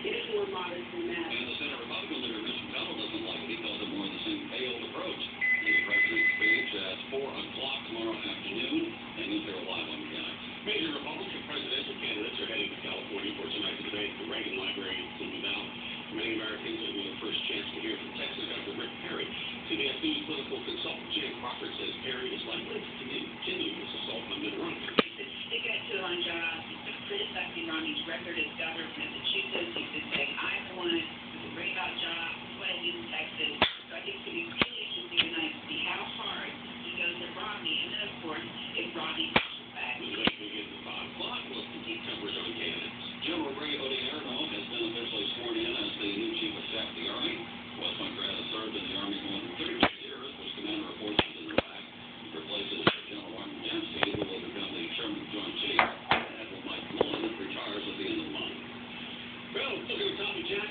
It is more modest than that. And the Senate Republican leader, Mitch McConnell, doesn't like it. He calls it more of the same failed approach. In the president's speech at 4 o'clock tomorrow afternoon, and you'll hear live on the guy. Major Republican presidential candidates are heading to California for tonight's debate at the Reagan Library in Simi Valley. Many Americans will be the first chance to hear from Texas Governor Rick Perry. CBS News political consultant Jay Crawford says Perry is likely to continue this assault on Mitt Romney. He's sticking it to him on jobs. He's been criticizing Romney's record as governor of Massachusetts. He's been saying, I'm the one who's great about jobs. This is what I did in Texas. So I think it's going to be really interesting tonight to see how hard he goes at Romney. And then, of course, if Romney pushes back. The debate begins at 5 o'clock. We'll keep coverage on candidates. General Ray Odierno has been officially sworn in as the new chief of staff of the Army. West Point grad has served in the Army more than 30 years, was commander of forces in Iraq. He replaces General Martin Dempsey, who will become the chairman of Joint Chiefs. Admiral Mike Mullen retires at the end of the month. Well, look at Tommy Jackson.